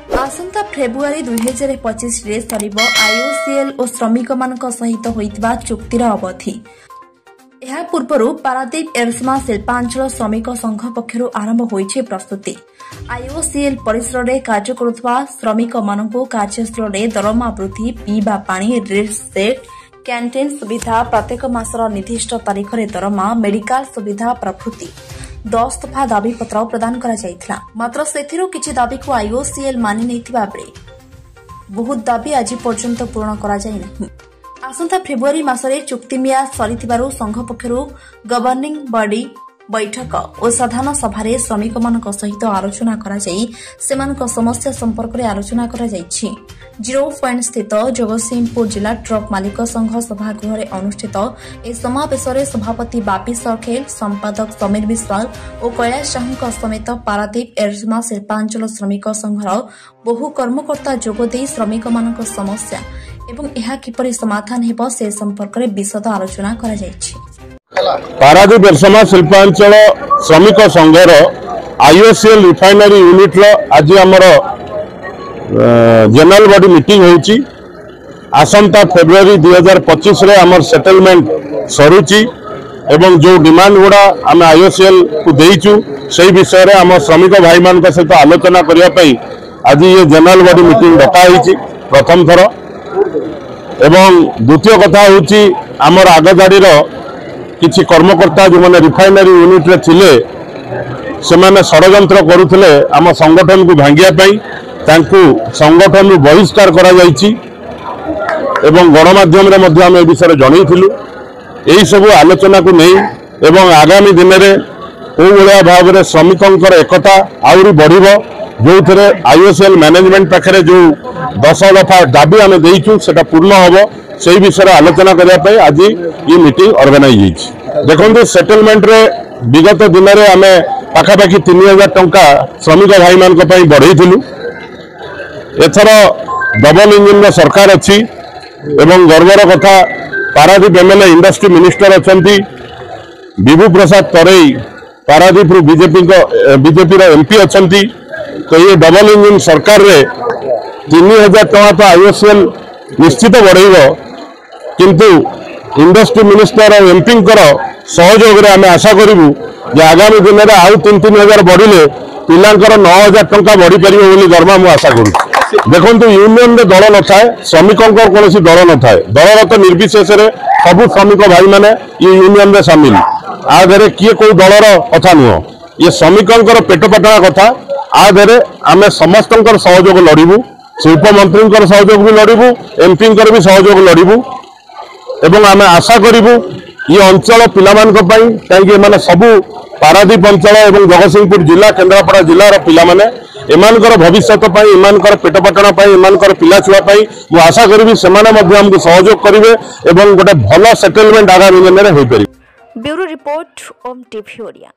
आसंता February 2025 रे सरिब IOCL और श्रमिक मानक सहित होइतबा चुक्तिर अवधि। यह पूर्व पारादीप एरसमा शिल्पांचल श्रमिक संघ पक्षर आरंभ होइछे प्रस्तुति। आईओसीएल परिसर में कार्य करुवा श्रमिक मानक कार्यस्थल में दरमा वृद्धि, पीवा पानी, रेल सेट, कैंटीन सुविधा, प्रत्येक मासर निर्दिष्ट तारीख में दरमा, मेडिकल सुविधा प्रभृति 10 दफा दाबी पत्र प्रदान करा जायथिला। मात्र सेथिरो किछि दाबी को आईओसीएल मानि नैथिबा बेले बहुत दाबी आज पर्यंत पूर्ण करा जाय नाही। आसंता फेब्रुआरी मासरे चुक्ति मियाद सरिथिबारु संघ पक्षरु गवर्निंग बॉडी बैठक और साधारण सभारे श्रमिक मानक सहित आलोचना करा जाई सेमानक समस्या संपर्क में आलोचना करा जायछि। 0 पॉइंट स्थित जगतसिंहपुर जिला ट्रक मालिक संघ सभागृह में अनुष्ठित ए समावेश में सभापति बापी सरखेल, संपादक समीर विश्वाल और कैलाश साहू समेत पारादीप एरसमा शिल्पांचल श्रमिक संघर बहु कर्मकर्ता जोगदे श्रमिक मानक समस्या एवं यह किपरि समाधान हेब से संपर्क में विशद आलोचना करा जायछि। पारादीप एरसमा शिल्पांचल श्रमिक संघर आईओसीएल रिफाइनरी यूनिट आज आमर जनरल बॉडी मीटिंग होउची। आसंता फेब्रुआरी 2025 रे आमर सेटलमेंट सरुची एवं जो डिमांड गुड़ा आम आईओसीएल को देइचु से विषय में आम श्रमिक भाई मान सहित आलोचना करने आज ये जनरल बॉडी मीटिंग डका प्रथम थर। एवं द्वितीय कथा होउची आमर आगदाड़ी किछि कर्मकर्ता जो मैंने रिफाइनरी यूनिट रे थिले से माने षडयंत्र करुथिले आम संगठन को भांगिया पई तांकु संगठन रु बहिष्कार करा जायछि एवं गणमाध्यम रे मध्ये हम ए विषय जणैथिलु। एही सब आलोचना को नहीं एवं आगामी दिन में को भलिया भाव में श्रमिकंकर एकता आउरी बढ़िबो जो थे आईओसीएल मैनेजमेंट पाखे जो 10 दफा दाबी आम देइछु सेटा पूर्ण होबो से विषय आलोचना करने आज ये मीटिंग ऑर्गेनाइज। देखो सेटलमेंट रे विगत दिन में आम पाखापाखि 3000 टंका श्रमिक भाई मान बढ़ेलु। एथर डबल इंजिन सरकार अच्छी एवं गर्वर कथा पारादीप एमएलए इंडस्ट्री मिनिस्टर अच्छा विभू प्रसाद तरेई पारादीप बीजेपी एमपी अच्छा। तो ये डबल इंजिन सरकार रे 3000 टंका तो आईओसीएल निश्चित बढ़ेब किंतु इंडस्ट्री मिनिस्टर और एमपी सहयोग में आम आशा करूँ आगामी दिन में आउ 3-3 हजार बढ़िले पिलांकर 9000 टंका बढ़ी पार दरमा मुझे आशा करूँ। देखो यूनियन रे दल न थाए श्रमिकों कौन दल न थाए दलर तो निर्विशेष सबू श्रमिक भाई मैंने ये यूनियन रे सामिल आधे किए कौ दलर कथा नुह ये श्रमिकों पेट पाटना कथा आधे आम समस्त सहयोग लड़ू शिल्प मंत्री सहयोग भी लड़ू एमपी भी सहयोग लड़ू एवं आम आशा करूँ ये अंचल पिलामानंपाई कहीं माने सबू पारादीप अंचल एवं जगतसिंहपुर जिला केन्द्रापड़ा जिलार पिलामाने एमानकर भविष्यत एमानकर पेट पाटना एमानकर पिला छुआ मु आशा करी से हमको सहयोग करेंगे एवं गोटे भल सेटलमेंट आगामी दिन में हो पार। ब्यूरो रिपोर्ट ओम टीवी ओडिया।